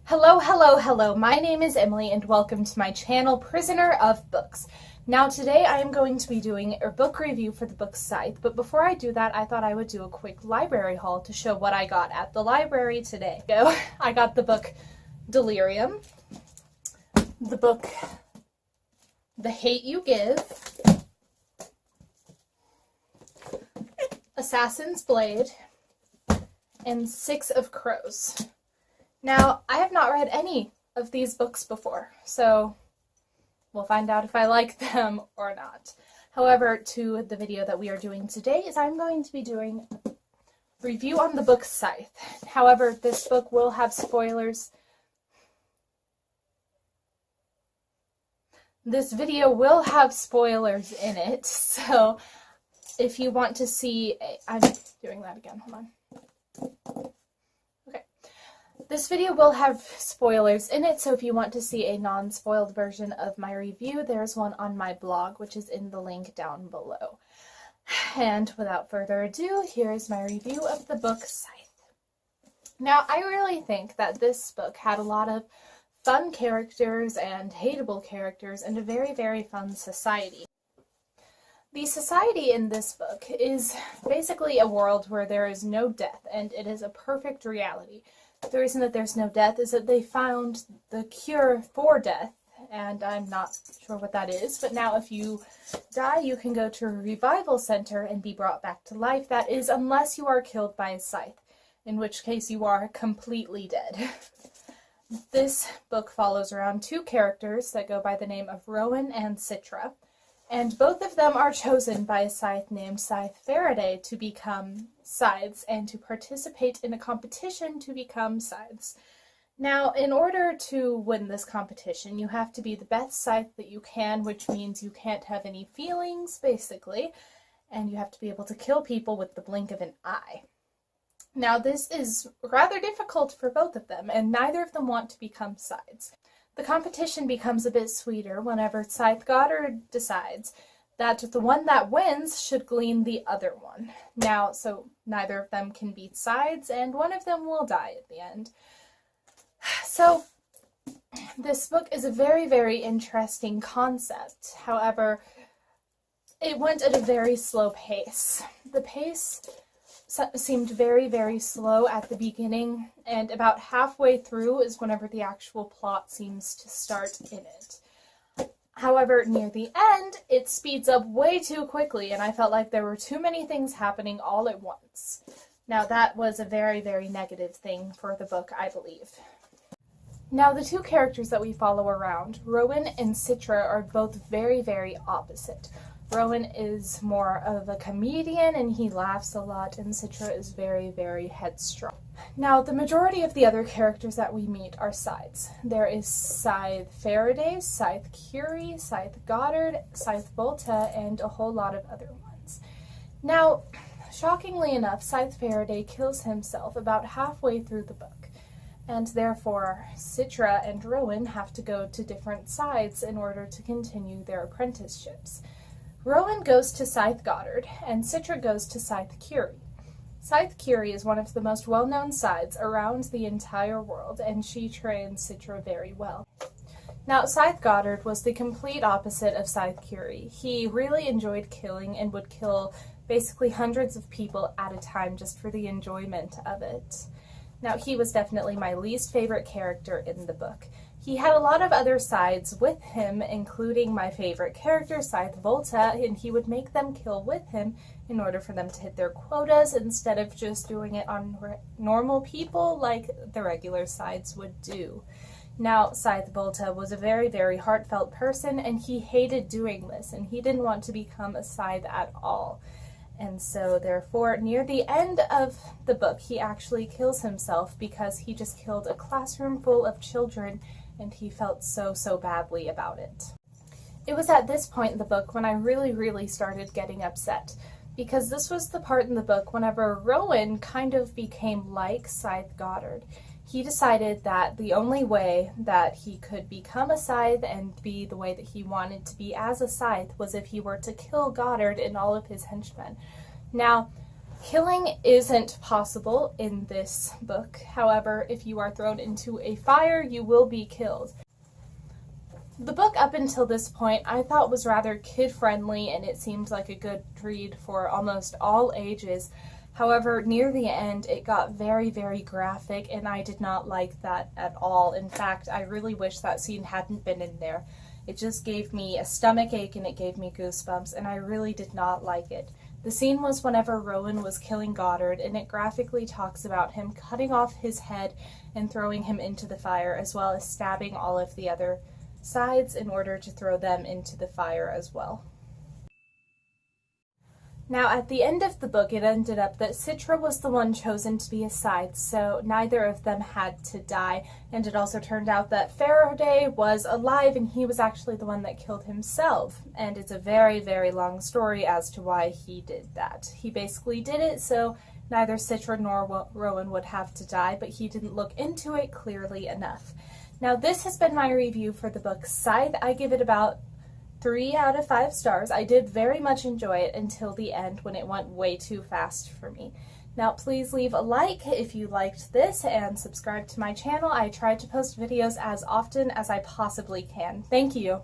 Hello, hello, hello. My name is Emily and welcome to my channel, Prisoner of Books. Now today I am going to be doing a book review for the book Scythe, but before I do that I thought I would do a quick library haul to show what I got at the library today. I got the book Delirium, the book The Hate You Give, Assassin's Blade, and Six of Crows. Now, I have not read any of these books before, so we'll find out if I like them or not. However, to the video that we are doing today is I'm going to be doing a review on the book Scythe. However, this book will have spoilers. This video will have spoilers in it, so if you want to see, I'm doing that again, hold on. This video will have spoilers in it, so if you want to see a non-spoiled version of my review, there's one on my blog, which is in the link down below. And without further ado, here's my review of the book Scythe. Now, I really think that this book had a lot of fun characters and hateable characters and a very, very fun society. The society in this book is basically a world where there is no death, and it is a perfect reality. The reason that there's no death is that they found the cure for death, and I'm not sure what that is, but now if you die, you can go to a revival center and be brought back to life. That is, unless you are killed by a scythe, in which case you are completely dead. This book follows around two characters that go by the name of Rowan and Citra, and both of them are chosen by a scythe named Scythe Faraday to become scythes and to participate in a competition to become scythes. Now, in order to win this competition, you have to be the best scythe that you can, which means you can't have any feelings, basically, and you have to be able to kill people with the blink of an eye. Now, this is rather difficult for both of them, and neither of them want to become scythes. The competition becomes a bit sweeter whenever Scythe Goddard decides that the one that wins should glean the other one. Now, so neither of them can beat scythes, and one of them will die at the end. So, this book is a very, very interesting concept. However, it went at a very slow pace. The pace seemed very, very slow at the beginning, and about halfway through is whenever the actual plot seems to start in it. However, near the end, it speeds up way too quickly, and I felt like there were too many things happening all at once. Now, that was a very, very negative thing for the book, I believe. Now, the two characters that we follow around, Rowan and Citra, are both very, very opposite. Rowan is more of a comedian and he laughs a lot, and Citra is very, very headstrong. Now, the majority of the other characters that we meet are scythes. There is Scythe Faraday, Scythe Curie, Scythe Goddard, Scythe Volta, and a whole lot of other ones. Now, shockingly enough, Scythe Faraday kills himself about halfway through the book, and therefore Citra and Rowan have to go to different scythes in order to continue their apprenticeships. Rowan goes to Scythe Goddard, and Citra goes to Scythe Curie. Scythe Curie is one of the most well-known scythes around the entire world, and she trains Citra very well. Now, Scythe Goddard was the complete opposite of Scythe Curie. He really enjoyed killing and would kill basically hundreds of people at a time just for the enjoyment of it. Now, he was definitely my least favorite character in the book. He had a lot of other sides with him, including my favorite character, Scythe Volta, and he would make them kill with him in order for them to hit their quotas instead of just doing it on normal people like the regular sides would do. Now, Scythe Volta was a very, very heartfelt person, and he hated doing this, and he didn't want to become a scythe at all. And so, therefore, near the end of the book, he actually kills himself because he just killed a classroom full of children, and he felt so, so badly about it. It was at this point in the book when I really, really started getting upset, because this was the part in the book whenever Rowan kind of became like Scythe Goddard. He decided that the only way that he could become a scythe and be the way that he wanted to be as a scythe was if he were to kill Goddard and all of his henchmen. Now, Killing isn't possible in this book. However, if you are thrown into a fire, you will be killed. The book up until this point I thought was rather kid-friendly, and it seemed like a good read for almost all ages. However, near the end it got very, very graphic, and I did not like that at all. In fact, I really wish that scene hadn't been in there. It just gave me a stomach ache and it gave me goosebumps, and I really did not like it. The scene was whenever Rowan was killing Goddard, and it graphically talks about him cutting off his head and throwing him into the fire, as well as stabbing all of the other sides in order to throw them into the fire as well. Now, at the end of the book, it ended up that Citra was the one chosen to be a Scythe, so neither of them had to die, and it also turned out that Faraday was alive, and he was actually the one that killed himself, and it's a very, very long story as to why he did that. He basically did it so neither Citra nor Rowan would have to die, but he didn't look into it clearly enough. Now, this has been my review for the book Scythe. I give it about 3 out of 5 stars. I did very much enjoy it until the end when it went way too fast for me. Now, please leave a like if you liked this and subscribe to my channel. I try to post videos as often as I possibly can. Thank you.